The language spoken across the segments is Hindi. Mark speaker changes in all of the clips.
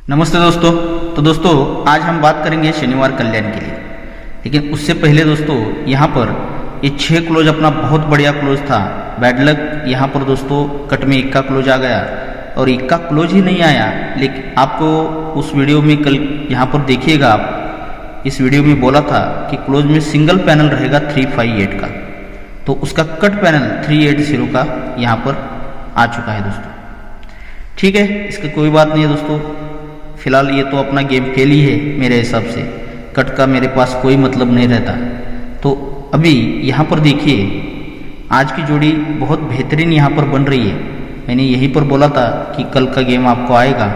Speaker 1: नमस्ते दोस्तों। तो दोस्तों आज हम बात करेंगे शनिवार कल्याण के लिए, लेकिन उससे पहले दोस्तों यहाँ पर ये 6 क्लोज अपना बहुत बढ़िया क्लोज था। बैड लक यहाँ पर दोस्तों कट में इक्का क्लोज आ गया और इक्का क्लोज ही नहीं आया, लेकिन आपको उस वीडियो में कल यहाँ पर देखिएगा आप, इस वीडियो में बोला था कि क्लोज में सिंगल पैनल रहेगा 358 का, तो उसका कट पैनल 380 का यहाँ पर आ चुका है दोस्तों। ठीक है, इसका कोई बात नहीं है दोस्तों, फिलहाल ये तो अपना गेम फेल ही है। मेरे हिसाब से कट का मेरे पास कोई मतलब नहीं रहता। तो अभी यहाँ पर देखिए आज की जोड़ी बहुत बेहतरीन यहाँ पर बन रही है। मैंने यहीं पर बोला था कि कल का गेम आपको आएगा,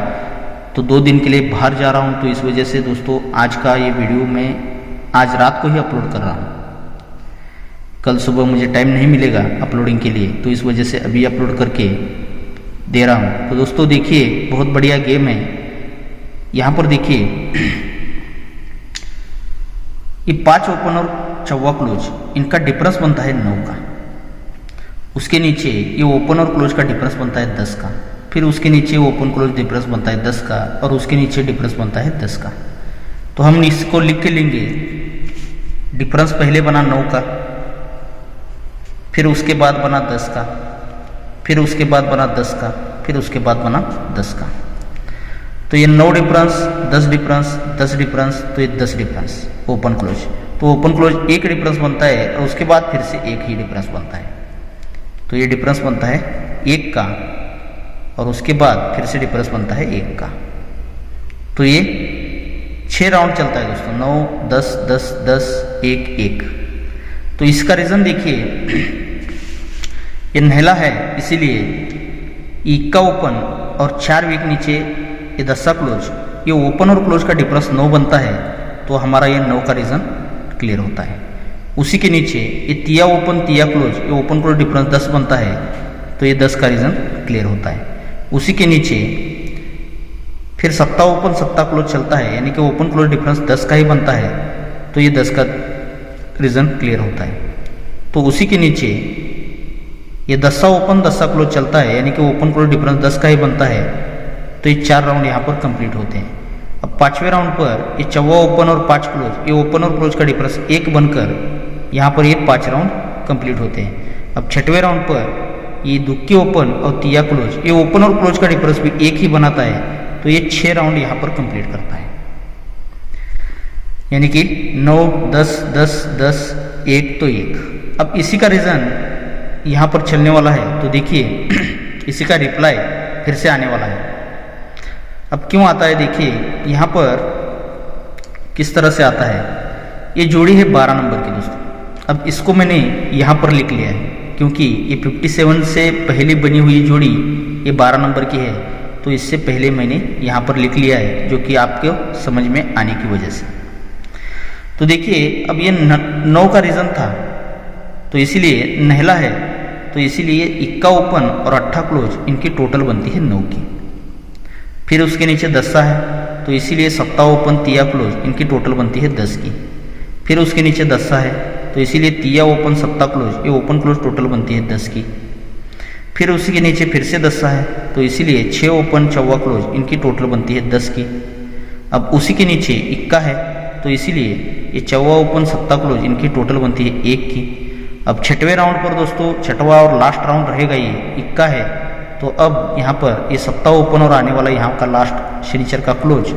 Speaker 1: तो 2 दिन के लिए बाहर जा रहा हूँ, तो इस वजह से दोस्तों आज का ये वीडियो मैं आज रात को ही अपलोड कर रहा हूँ। कल सुबह मुझे टाइम नहीं मिलेगा अपलोडिंग के लिए, तो इस वजह से अभी अपलोड करके दे रहा हूँ। तो दोस्तों देखिए बहुत बढ़िया गेम है। यहाँ पर देखिए ये 5 ओपन और 4 क्लोज, इनका डिफरेंस बनता है 9 का। उसके नीचे ये ओपन और क्लोज का डिफरेंस बनता है 10 का। फिर उसके नीचे ओपन क्लोज डिफरेंस बनता है 10 का, और उसके नीचे डिफरेंस बनता है 10 का। तो हम इसको लिख के लेंगे। डिफरेंस पहले बना 9 का, फिर उसके बाद बना 10 का, फिर उसके बाद बना 10 का, फिर उसके बाद बना 10 का। तो ये 9 डिफरेंस, 10 डिफरेंस, 10 डिफरेंस, तो ये 10 डिफरेंस ओपन क्लोज। तो ओपन क्लोज एक डिफरेंस बनता है और उसके बाद फिर से एक ही डिफरेंस बनता है। तो ये डिफरेंस बनता है 1 का, और उसके बाद फिर से डिफरेंस बनता है 1 का। तो ये 6 राउंड चलता है दोस्तों, 9, 10, 10, 10, 1, 1। तो इसका रीज़न देखिए, ये नहला है इसीलिए इक्का ओपन और 4 वीक नीचे ये 10 क्लोज, ये ओपन और क्लोज का डिफरेंस 9 बनता है, तो हमारा ये 9 का रीज़न क्लियर होता है। उसी के नीचे ये तिया ओपन तिया क्लोज, ये ओपन क्लोज डिफरेंस 10 बनता है, तो ये 10 का रीज़न क्लियर होता है। उसी के नीचे फिर 7 ओपन 7 क्लोज चलता है, यानी कि ओपन क्लोज डिफरेंस 10 का ही बनता है, तो ये 10 का रीज़न क्लियर होता है। तो उसी के नीचे ये 10 ओपन 10 क्लोज चलता है, यानी कि ओपन क्लोज डिफरेंस 10 का ही बनता है, तो ये 4 राउंड यहाँ पर कंप्लीट होते हैं। अब 5वें राउंड पर ये 4 ओपन और 5 क्लोज, ये ओपन और क्लोज का डिफरेंस 1 बनकर यहाँ पर ये 5 राउंड कंप्लीट होते हैं। अब 6वें राउंड पर ये दुक्की ओपन और तिया क्लोज, ये ओपन और क्लोज का डिफरेंस भी 1 ही बनाता है, तो ये 6 राउंड यहाँ पर कंप्लीट करता है। यानी कि 9, 10, 10, 10, 1 तो 1। अब इसी का रीज़न यहाँ पर चलने वाला है, तो देखिए इसी का रिप्लाई फिर से आने वाला है। अब क्यों आता है देखिए, यहाँ पर किस तरह से आता है। ये जोड़ी है 12 नंबर की दोस्तों। अब इसको मैंने यहाँ पर लिख लिया है, क्योंकि ये 57 से पहले बनी हुई जोड़ी ये 12 नंबर की है, तो इससे पहले मैंने यहाँ पर लिख लिया है, जो कि आपको समझ में आने की वजह से। तो देखिए अब ये 9 का रीज़न था, तो इसीलिए नहला है, तो इसीलिए इक्का ओपन और 8 क्लोज इनकी टोटल बनती है 9 की। फिर उसके नीचे 10 है, तो इसीलिए 7 ओपन तिया क्लोज इनकी टोटल बनती है 10 की। फिर उसके नीचे 10 है, तो इसीलिए तिया ओपन 7 क्लोज ये ओपन क्लोज टोटल बनती है 10 की। फिर उसी के नीचे फिर से 10 है, तो इसीलिए 6 ओपन 4 क्लोज इनकी टोटल बनती है 10 की। अब उसी के नीचे इक्का है, तो इसीलिए ये 4 ओपन 7 क्लोज इनकी टोटल बनती है 1 की। अब 6वें राउंड पर दोस्तों 6वां और लास्ट राउंड रहेगा, ये इक्का है, तो अब यहाँ पर ये 7 ओपन और आने वाला यहाँ का लास्ट शनिचर का क्लोज,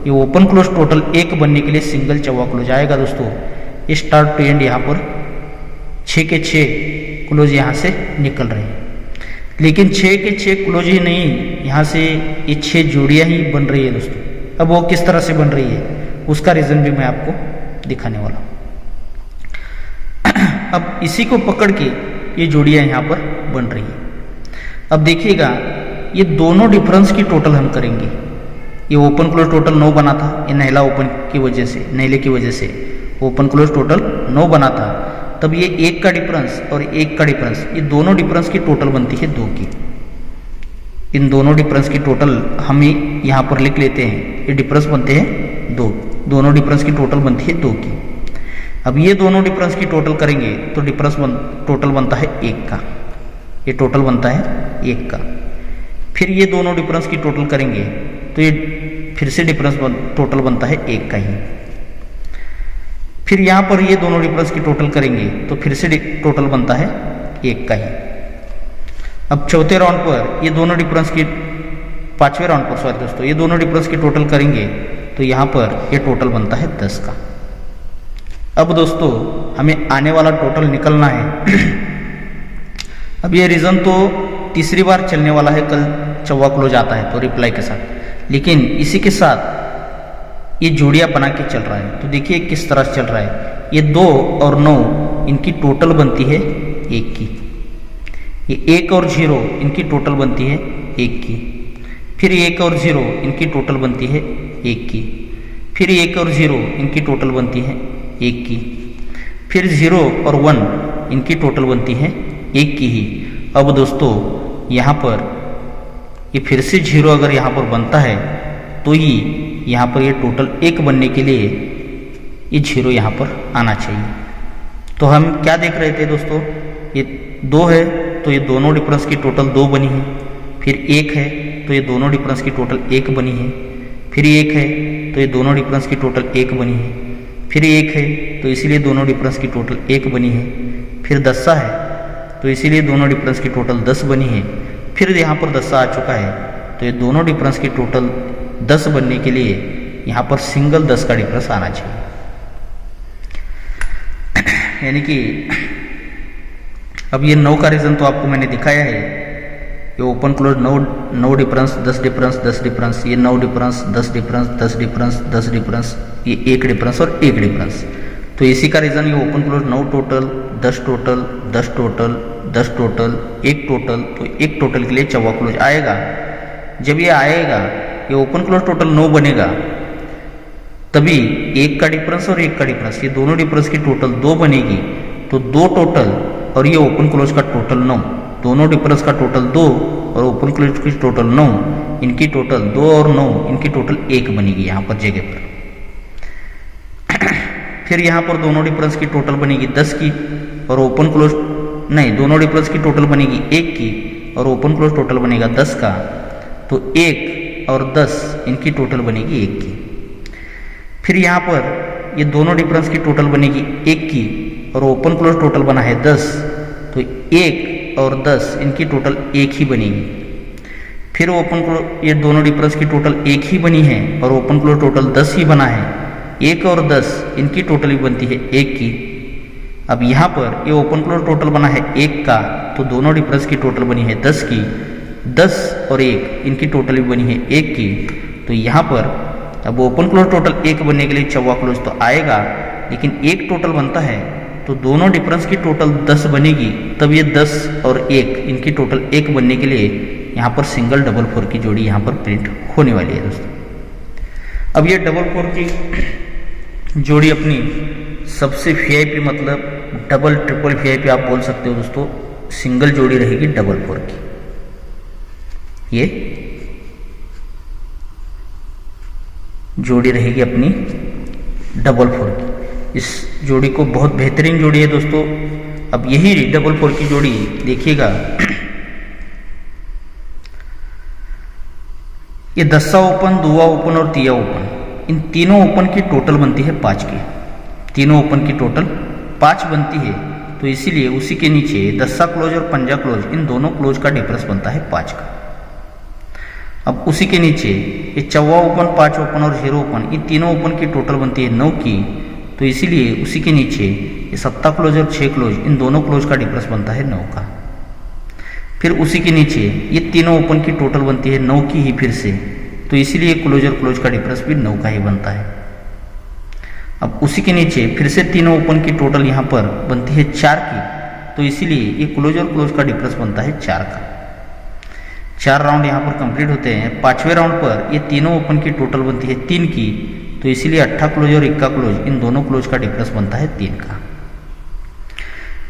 Speaker 1: ये ओपन क्लोज टोटल 1 बनने के लिए सिंगल 4 क्लोज आएगा दोस्तों। ये स्टार्ट टू एंड यहाँ पर 6 के 6 क्लोज यहाँ से निकल रहे हैं, लेकिन 6 के 6 क्लोज ही नहीं, यहाँ से ये 6 जोड़ियाँ ही बन रही है दोस्तों। अब वो किस तरह से बन रही है उसका रीज़न भी मैं आपको दिखाने वाला हूँ। अब इसी को पकड़ के ये जोड़ियाँ यहाँ पर बन रही है। अब देखिएगा ये दोनों डिफरेंस की टोटल हम करेंगे। ये ओपन क्लोज टोटल 9 बना था, ये नहला ओपन की वजह से, नहले की वजह से ओपन क्लोज टोटल 9 बना था। तब ये 1 का डिफरेंस और 1 का डिफरेंस, ये दोनों डिफरेंस की टोटल बनती है 2 की। इन दोनों डिफरेंस की टोटल हम यहाँ पर लिख लेते हैं, ये डिफरेंस बनते हैं 2, दोनों डिफरेंस की टोटल बनती है 2 की। अब ये दोनों डिफरेंस की टोटल करेंगे तो डिफरेंस टोटल बनता है 1 का, ये टोटल बनता है 1 का। फिर ये दोनों डिफरेंस की टोटल करेंगे तो ये फिर से डिफरेंस टोटल बनता है 1 का ही। फिर यहाँ पर ये दोनों डिफरेंस की टोटल करेंगे तो फिर से टोटल बनता है 1 का ही। अब चौथे राउंड पर ये दोनों डिफरेंस की, पांचवें राउंड पर सॉरी दोस्तों, ये दोनों डिफरेंस की टोटल करेंगे तो यहाँ पर ये टोटल बनता है 10 का। अब दोस्तों हमें आने वाला टोटल निकलना है। अब ये रीज़न तो तीसरी बार चलने वाला है, कल चौवा क्लोज आता है तो रिप्लाई के साथ, लेकिन इसी के साथ ये जोड़ियाँ बना के चल रहा है। तो देखिए किस तरह से चल रहा है। ये 2 और 9 इनकी टोटल बनती है 1 की। ये 1 और 0 इनकी टोटल बनती है 1 की। फिर 1 और 0 इनकी टोटल बनती है 1 की। फिर 1 और 0 इनकी टोटल बनती है 1 की। फिर 0 और 1 इनकी टोटल बनती है 1 की ही। अब दोस्तों यहाँ पर ये फिर से 0 अगर यहाँ पर बनता है तो ही यहाँ पर ये टोटल 1 बनने के लिए ये 0 यहाँ पर आना चाहिए। तो हम क्या देख रहे थे दोस्तों, ये 2 है तो ये दोनों डिफरेंस की टोटल 2 बनी है। फिर 1 है तो ये दोनों डिफरेंस की टोटल 1 बनी है। फिर 1 है तो ये दोनों डिफरेंस की टोटल 1 बनी है। फिर 1 है तो इसीलिए दोनों डिफरेंस की टोटल 1 बनी है। फिर 10 है तो इसीलिए दोनों डिफरेंस की टोटल 10 बनी है। फिर यहाँ पर 10 आ चुका है तो ये दोनों डिफरेंस की टोटल 10 बनने के लिए यहाँ पर सिंगल 10 का डिफरेंस आना चाहिए। यानी कि अब ये 9 का रीज़न तो आपको मैंने दिखाया है। ये open close 9 difference 10 difference 10 difference, ये 9 डिफरेंस 10 डिफरेंस 10 डिफरेंस 10 डिफरेंस, ये 1 डिफरेंस और 1 डिफरेंस। तो इसी का रीज़न ये open close 9 total 10 total 10 total 10 total 1 total, तो 1 टोटल के लिए चौवा क्लोज आएगा। जब ये आएगा ये ओपन क्लोज टोटल 9 बनेगा तभी 1 का डिफरेंस और 1 का डिफरेंस, ये दोनों डिफरेंस की टोटल 2 बनेगी। तो 2 टोटल और ये ओपन क्लोज का टोटल 9, दोनों डिफरेंस का टोटल 2 और ओपन क्लोज की टोटल 9, इनकी टोटल 2 और 9 इनकी टोटल 1 बनेगी यहाँ पर जगह पर। फिर यहाँ पर दोनों डिफरेंस की टोटल बनेगी 10 की और ओपन क्लोज नहीं, दोनों डिफरेंस की टोटल बनेगी 1 की और ओपन क्लोज टोटल बनेगा 10 का। तो 1 और 10 इनकी टोटल बनेगी 1 की। फिर यहाँ पर ये दोनों डिफरेंस की टोटल बनेगी 1 की और ओपन क्लोज टोटल बना है 10, तो 1 और 10 इनकी टोटल 1 ही बनेगी। फिर ओपन क्लोज ये दोनों डिफरेंस की टोटल 1 ही बनी है और ओपन क्लोज टोटल 10 ही बना है। 1 और 10 इनकी टोटल ही बनती है 1 की। अब यहाँ पर ये ओपन क्लोज टोटल बना है 1 का, तो दोनों डिफरेंस की टोटल बनी है 10 की। 10 और 1 इनकी टोटल भी बनी है 1 की। तो यहाँ पर अब ओपन क्लोज टोटल 1 बनने के लिए चौवा क्लोज तो आएगा, लेकिन 1 टोटल बनता है तो दोनों डिफरेंस की टोटल 10 बनेगी। तब ये 10 और 1 इनकी टोटल 1 बनने के लिए यहाँ पर सिंगल डबल 4 की जोड़ी यहाँ पर प्रिंट होने वाली है दोस्तों। अब ये डबल 4 की जोड़ी अपनी सबसे वीआईपी मतलब डबल ट्रिपल वीआईपी आप बोल सकते हो दोस्तों, सिंगल जोड़ी रहेगी डबल 4 की। ये जोड़ी रहेगी अपनी डबल 4 की। इस जोड़ी को बहुत बेहतरीन जोड़ी है दोस्तों। अब यही डबल 4 की जोड़ी देखिएगा, ये 10 ओपन, 2 ओपन और 3 ओपन, इन तीनों ओपन की टोटल बनती है 5 की। तीनों ओपन की टोटल 5 बनती है, तो इसीलिए उसी के नीचे 10 क्लोज और 5 क्लोज, इन दोनों क्लोज का डिफरेंस बनता है 5 का। अब उसी के नीचे ये 4 ओपन, 5 ओपन और 0 ओपन, इन तीनों ओपन की टोटल बनती है 9 की। तो इसीलिए उसी के नीचे ये 7 क्लोज और 6 क्लोज, इन दोनों क्लोज का डिफरेंस बनता है 9 का। फिर उसी के नीचे ये तीनों ओपन की टोटल बनती है 9 की ही फिर से, तो इसीलिए क्लोज और क्लोज का डिफरेंस भी 9 का ही बनता है। अब उसी के नीचे फिर से तीनों ओपन की टोटल यहाँ पर बनती है 4 की, तो इसीलिए ये क्लोज और क्लोज का डिफरेंस बनता है 4 का। 4 राउंड यहाँ पर कंप्लीट होते हैं। 5वें राउंड पर ये तीनों ओपन की टोटल बनती है 3 की, तो इसीलिए 8 क्लोज और 1 क्लोज, इन दोनों क्लोज का डिफरेंस बनता है 3 का।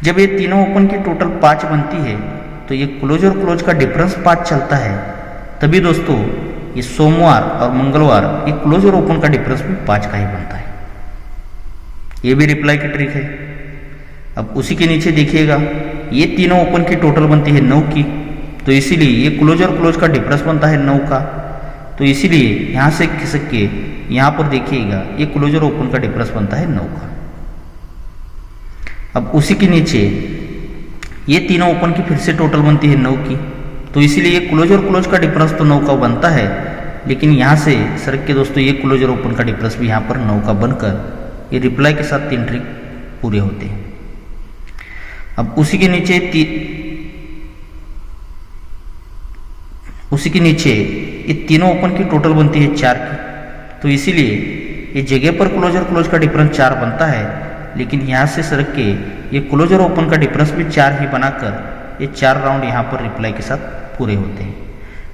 Speaker 1: जब ये तीनों ओपन की टोटल 5 बनती है तो ये क्लोज और क्लोज का डिफरेंस 5 चलता है, तभी दोस्तों ये सोमवार और मंगलवार ये क्लोज और ओपन का डिफरेंस भी 5 का ही बनता है। ये भी रिप्लाई की ट्रिक है। अब उसी के नीचे देखिएगा, ये तीनों ओपन की टोटल बनती है 9 की, तो इसीलिए ये क्लोज और क्लोज का डिफरेंस बनता है 9 का। तो इसीलिए यहाँ से खिसक के यहाँ पर देखिएगा ये क्लोज और ओपन का डिफरेंस बनता है 9 का। अब उसी के नीचे ये तीनों ओपन की फिर से टोटल बनती है 9 की, तो इसीलिए ये क्लोज और क्लोज का डिफरेंस तो 9 का बनता है, लेकिन यहाँ से सरक के दोस्तों ये क्लोज और ओपन का डिफरेंस भी यहाँ पर 9 का बनकर ये रिप्लाई के साथ 3 ट्रिक पूरे होते हैं। अब उसी के नीचे ये तीनों ओपन की टोटल बनती है 4 की, तो इसीलिए ये जगह पर क्लोज और क्लोज का डिफरेंस 4 बनता है, लेकिन यहाँ से सरक के ये क्लोज और ओपन का डिफरेंस भी 4 ही बनाकर ये 4 राउंड यहाँ पर रिप्लाई के साथ पूरे होते हैं।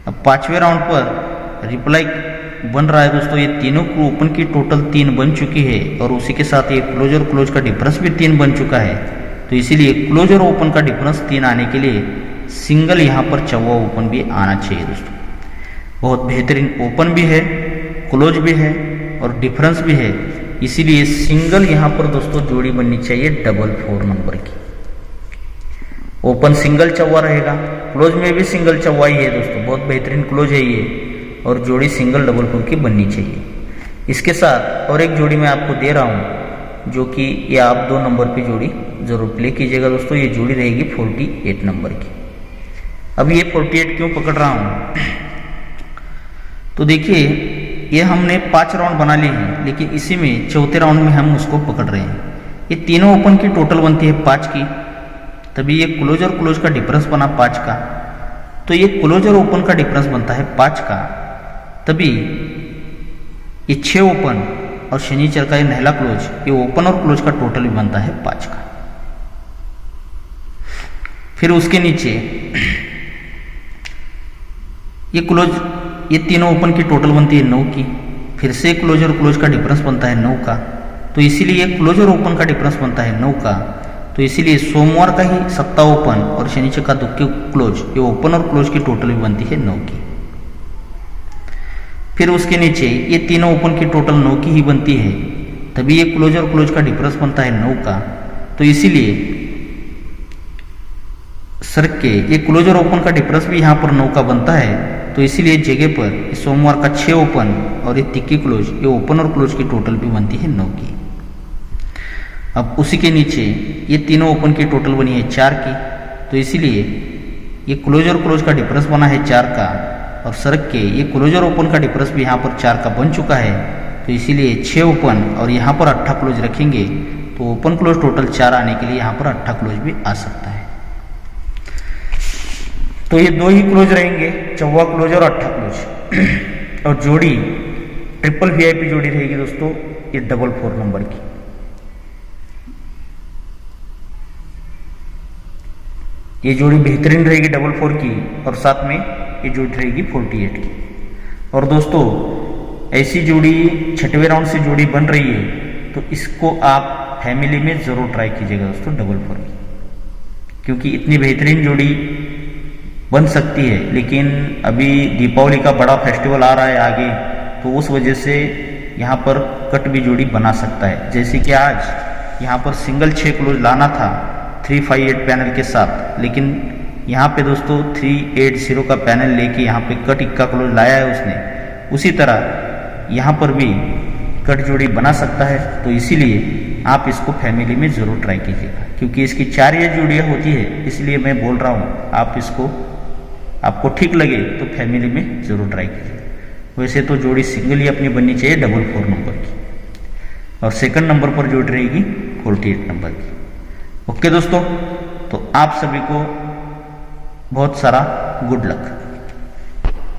Speaker 1: अब 5वें राउंड पर रिप्लाई बन रहा है दोस्तों, ये तीनों ओपन की टोटल 3 बन चुकी है और उसी के साथ ये क्लोज और क्लोज का डिफरेंस भी 3 बन चुका है, तो इसीलिए क्लोज और ओपन का डिफरेंस 3 आने के लिए सिंगल यहाँ पर चौवा ओपन भी आना चाहिए दोस्तों। बहुत बेहतरीन ओपन भी है, क्लोज भी है और डिफरेंस भी है, इसीलिए सिंगल यहाँ पर दोस्तों जोड़ी बननी चाहिए डबल 4 नंबर की। ओपन सिंगल चौवा रहेगा, क्लोज में भी सिंगल चौवा ही है दोस्तों, बहुत बेहतरीन क्लोज है ये, और जोड़ी सिंगल डबल 4 की बननी चाहिए। इसके साथ और एक जोड़ी मैं आपको दे रहा हूँ, जो कि ये आप 2 नंबर पे जोड़ी जरूर प्ले कीजिएगा दोस्तों। ये जोड़ी रहेगी 48 नंबर की। अब ये 48 क्यों पकड़ रहा हूँ, तो देखिए ये हमने 5 राउंड बना लिए हैं, लेकिन इसी में चौथे राउंड में हम उसको पकड़ रहे हैं। ये तीनों ओपन की टोटल बनती है 5 की, तभी ये क्लोज और क्लोज का डिफरेंस बना 5 का, तो ये क्लोज और ओपन का डिफरेंस बनता है 5 का, तभी ये 6 ओपन और शनिचर का ये नहला क्लोज, ये ओपन और क्लोज का टोटल भी बनता है 5 का। फिर उसके नीचे ये क्लोज, ये तीनों ओपन की टोटल बनती है 9 की, फिर से क्लोज और क्लोज का डिफरेंस बनता है 9 का, तो इसीलिए क्लोज और ओपन का डिफरेंस बनता है 9 का, तो इसीलिए सोमवार का ही सप्ताह ओपन और शनिचर का दुक्के क्लोज, ये ओपन और क्लोज की टोटल भी बनती है 9 की। फिर उसके नीचे ये तीनों ओपन की टोटल 9 की ही बनती है, तभी ये क्लोज और क्लोज का डिफरेंस बनता है 9 का, तो इसीलिए सरक के ये क्लोज और ओपन का डिफरेंस भी यहाँ पर 9 का बनता है, तो इसीलिए जगह पर सोमवार का 6 ओपन और ये तिक्की क्लोज, ये ओपन और क्लोज की टोटल भी बनती है 9 की। अब उसी के नीचे ये तीनों ओपन की टोटल बनी है 4 की, तो इसीलिए ये क्लोज और क्लोज का डिफरेंस बना है 4 का, और सरक के ये क्लोज और ओपन का डिफरेंस भी यहाँ पर 4 का बन चुका है, तो इसीलिए 6 ओपन और यहाँ पर 8 क्लोज रखेंगे, तो ओपन क्लोज टोटल 4 आने के लिए यहाँ पर 8 क्लोज भी आ सकता है। तो ये 2 ही क्लोज रहेंगे, चौवा क्लोज और 8 क्लोज, और जोड़ी ट्रिपल VIP जोड़ी रहेगी दोस्तों, ये डबल 4 नंबर की। ये जोड़ी बेहतरीन रहेगी डबल 4 की, और साथ में ये जोड़ी रहेगी 48 की। और दोस्तों ऐसी जोड़ी 6वें राउंड से जोड़ी बन रही है, तो इसको आप फैमिली में ज़रूर ट्राई कीजिएगा दोस्तों डबल 4 की, क्योंकि इतनी बेहतरीन जोड़ी बन सकती है, लेकिन अभी दीपावली का बड़ा फेस्टिवल आ रहा है आगे, तो उस वजह से यहाँ पर कट भी जोड़ी बना सकता है। जैसे कि आज यहाँ पर सिंगल 6 क्लोज लाना था 358 पैनल के साथ, लेकिन यहाँ पे दोस्तों 380 का पैनल लेके यहाँ पे कट इक्का क्लोज लाया है उसने, उसी तरह यहाँ पर भी कट जोड़ी बना सकता है, तो इसीलिए आप इसको फैमिली में ज़रूर ट्राई कीजिएगा, क्योंकि इसकी 4 ये जोड़ियाँ होती है, इसलिए मैं बोल रहा हूँ आप इसको, आपको ठीक लगे तो फैमिली में ज़रूर ट्राई कीजिए। वैसे तो जोड़ी सिंगल ही अपनी बननी चाहिए डबल 4 नंबर की, और सेकंड नंबर पर जोड़ी रहेगी 48 नंबर की। ओके दोस्तों, तो आप सभी को बहुत सारा गुड लक।